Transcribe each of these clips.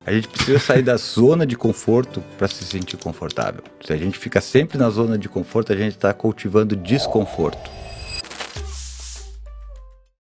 A gente precisa sair da zona de conforto para se sentir confortável. Se a gente fica sempre na zona de conforto, a gente está cultivando desconforto.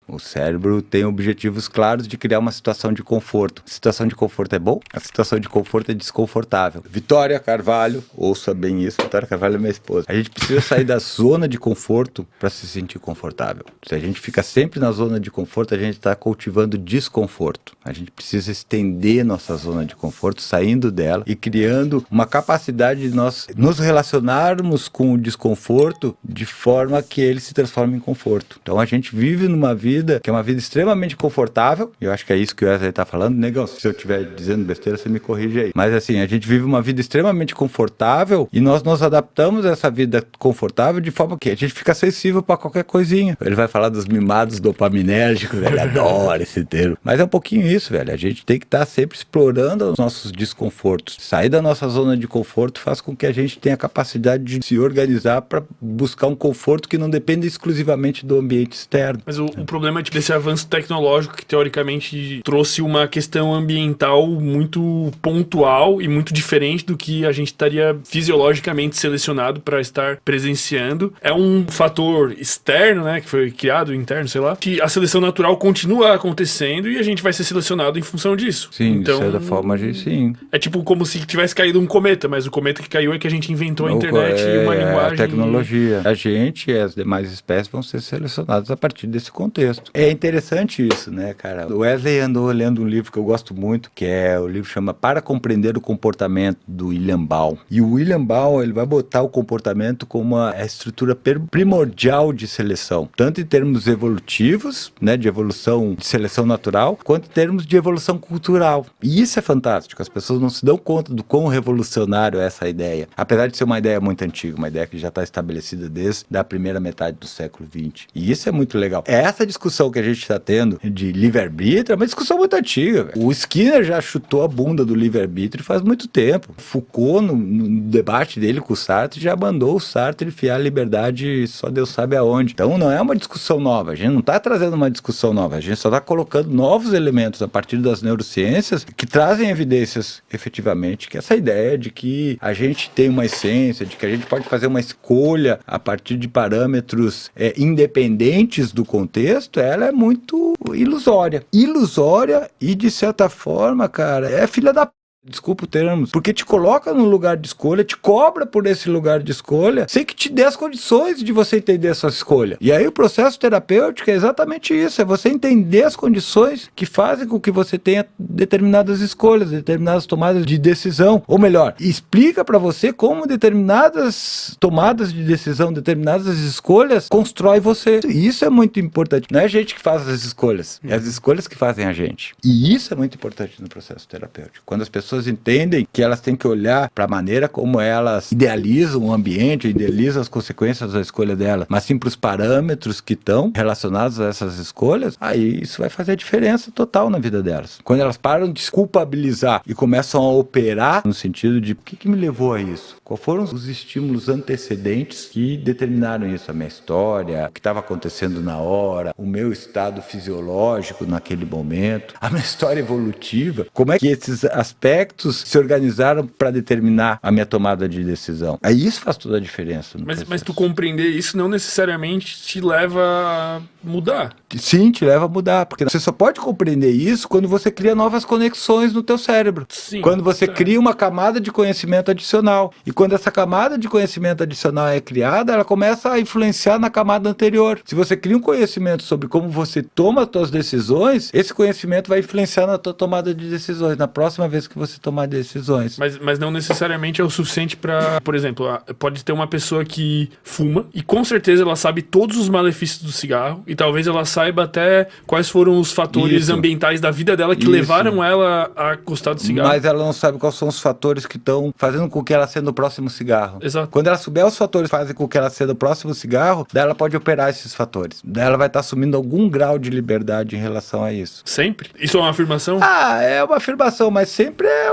O cérebro tem objetivos claros de criar uma situação de conforto. A situação de conforto é bom? A situação de conforto é desconfortável. Vitória Carvalho, ouça bem isso, Vitória Carvalho é minha esposa. A gente precisa sair da zona de conforto para se sentir confortável. Se a gente fica sempre na zona de conforto, a gente está cultivando desconforto. A gente precisa estender nossa zona de conforto, saindo dela e criando uma capacidade de nós nos relacionarmos com o desconforto de forma que ele se transforme em conforto. Então a gente vive numa vida que é uma vida extremamente confortável, e eu acho que é isso que o Wesley está falando. Negão, se eu estiver dizendo besteira, você me corrige aí. Mas assim, a gente vive uma vida extremamente confortável e nós nos adaptamos a essa vida confortável de forma que a gente fica sensível para qualquer coisinha. Ele vai falar dos mimados dopaminérgicos, velho, adoro esse termo. Mas é um pouquinho isso, velho. A gente tem que estar sempre explorando os nossos desconfortos. Sair da nossa zona de conforto faz com que a gente tenha a capacidade de se organizar para buscar um conforto que não dependa exclusivamente do ambiente externo. Mas o problema desse avanço tecnológico que teoricamente trouxe uma questão ambiental muito pontual e muito diferente do que a gente estaria fisiologicamente selecionado para estar presenciando. É um fator externo, né, que foi criado, interno, sei lá, que a seleção natural continua acontecendo e a gente vai ser selecionado em função disso. Sim, então, de certa forma, sim. É tipo como se tivesse caído um cometa, mas o cometa que caiu é que a gente inventou a internet e uma linguagem. A tecnologia. A gente e as demais espécies vão ser selecionadas a partir desse contexto. É interessante isso, né, cara? O Wesley andou lendo um livro que eu gosto muito, que é o livro chama Para Compreender o Comportamento, do William Baum. E o William Baum, ele vai botar o comportamento como a estrutura primordial de seleção, tanto em termos evolutivos, né, de evolução, de seleção natural, quanto em termos de evolução cultural. E isso é fantástico, as pessoas não se dão conta do quão revolucionário é essa ideia, apesar de ser uma ideia muito antiga, uma ideia que já está estabelecida desde a primeira metade do século XX. E isso é muito legal. Essa discussão que a gente está tendo de livre-arbítrio é uma discussão muito antiga, velho. O Skinner já chutou a bunda do livre-arbítrio faz muito tempo. Foucault, no debate dele com o Sartre, já mandou o Sartre enfiar a liberdade só Deus sabe aonde. Então não é uma discussão nova, a gente não está trazendo uma discussão nova, a gente só está colocando novos elementos a partir das neurociências que trazem evidências, efetivamente, que essa ideia de que a gente tem uma essência, de que a gente pode fazer uma escolha a partir de parâmetros independentes do contexto, ela é muito ilusória. Ilusória e, de certa forma, cara, é filha da desculpa o termo, porque te coloca num lugar de escolha, te cobra por esse lugar de escolha, sem que te dê as condições de você entender essa escolha. E aí o processo terapêutico é exatamente isso, é você entender as condições que fazem com que você tenha determinadas escolhas, determinadas tomadas de decisão, ou melhor, explica para você como determinadas tomadas de decisão, determinadas escolhas constrói você. E isso é muito importante. Não é a gente que faz as escolhas, é as escolhas que fazem a gente. E isso é muito importante no processo terapêutico. Quando as pessoas entendem que elas têm que olhar para a maneira como elas idealizam o ambiente, idealizam as consequências da escolha delas, mas sim para os parâmetros que estão relacionados a essas escolhas, aí isso vai fazer a diferença total na vida delas. Quando elas param de se culpabilizar e começam a operar no sentido de o que me levou a isso? Quais foram os estímulos antecedentes que determinaram isso? A minha história, o que estava acontecendo na hora, o meu estado fisiológico naquele momento, a minha história evolutiva, como é que esses aspectos se organizaram para determinar a minha tomada de decisão. Aí isso faz toda a diferença. Mas tu compreender isso não necessariamente te leva a mudar. Sim, te leva a mudar, porque você só pode compreender isso quando você cria novas conexões no teu cérebro. Sim, quando você cria uma camada de conhecimento adicional. E quando essa camada de conhecimento adicional é criada, ela começa a influenciar na camada anterior. Se você cria um conhecimento sobre como você toma as suas decisões, esse conhecimento vai influenciar na tua tomada de decisões, na próxima vez que você tomar decisões. Mas não necessariamente é o suficiente para, por exemplo, pode ter uma pessoa que fuma e com certeza ela sabe todos os malefícios do cigarro e talvez ela saiba até quais foram os fatores ambientais da vida dela que levaram ela a gostar do cigarro. Mas ela não sabe quais são os fatores que estão fazendo com que ela acenda o próximo cigarro. Exato. Quando ela souber os fatores que fazem com que ela acenda o próximo cigarro, daí ela pode operar esses fatores. Daí ela vai estar assumindo algum grau de liberdade em relação a isso. Sempre? Isso é uma afirmação? É uma afirmação, mas sempre é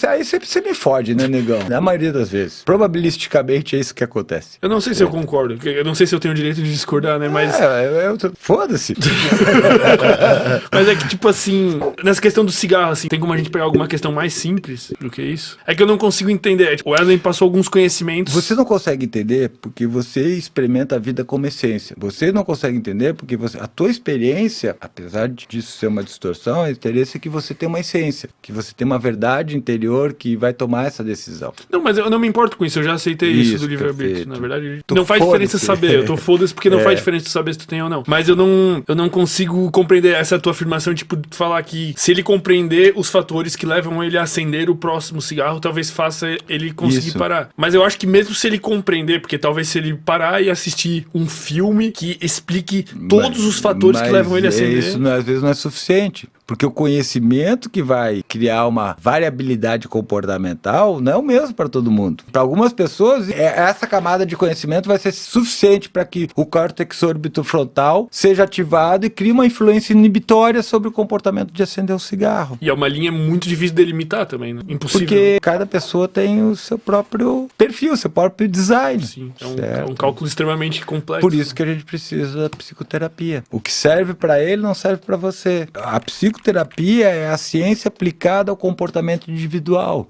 aí você me fode, né, negão? Na maioria das vezes. Probabilisticamente é isso que acontece. Eu não sei se eu concordo. Eu não sei se eu tenho o direito de discordar, né? Mas... Foda-se. Mas é que, tipo assim, nessa questão do cigarro, assim, tem como a gente pegar alguma questão mais simples do que isso? É que eu não consigo entender. Tipo, o Wesley passou alguns conhecimentos. Você não consegue entender porque você experimenta a vida como essência. Você não consegue entender porque a tua experiência, apesar disso ser uma distorção, a experiência é que você tem uma essência, que você tem uma verdade interior que vai tomar essa decisão. Não, mas eu não me importo com isso, eu já aceitei isso do livre-arbítrio. Na verdade, não faz diferença saber. Eu tô foda-se porque não faz diferença saber se tu tem ou não. Mas eu não consigo compreender essa tua afirmação, tipo, de falar que se ele compreender os fatores que levam ele a acender o próximo cigarro, talvez faça ele conseguir parar. Mas eu acho que mesmo se ele compreender, porque talvez se ele parar e assistir um filme que explique todos os fatores que levam ele a acender... Isso às vezes não é suficiente. Porque o conhecimento que vai criar uma variabilidade comportamental não é o mesmo para todo mundo. Para algumas pessoas, essa camada de conhecimento vai ser suficiente para que o córtex orbitofrontal seja ativado e crie uma influência inibitória sobre o comportamento de acender o cigarro. E é uma linha muito difícil de delimitar também, né? Impossível. Porque cada pessoa tem o seu próprio perfil, seu próprio design. Sim, é um cálculo extremamente complexo. Por isso que a gente precisa da psicoterapia. O que serve para ele não serve para você. A psicoterapia é a ciência aplicada ao comportamento individual.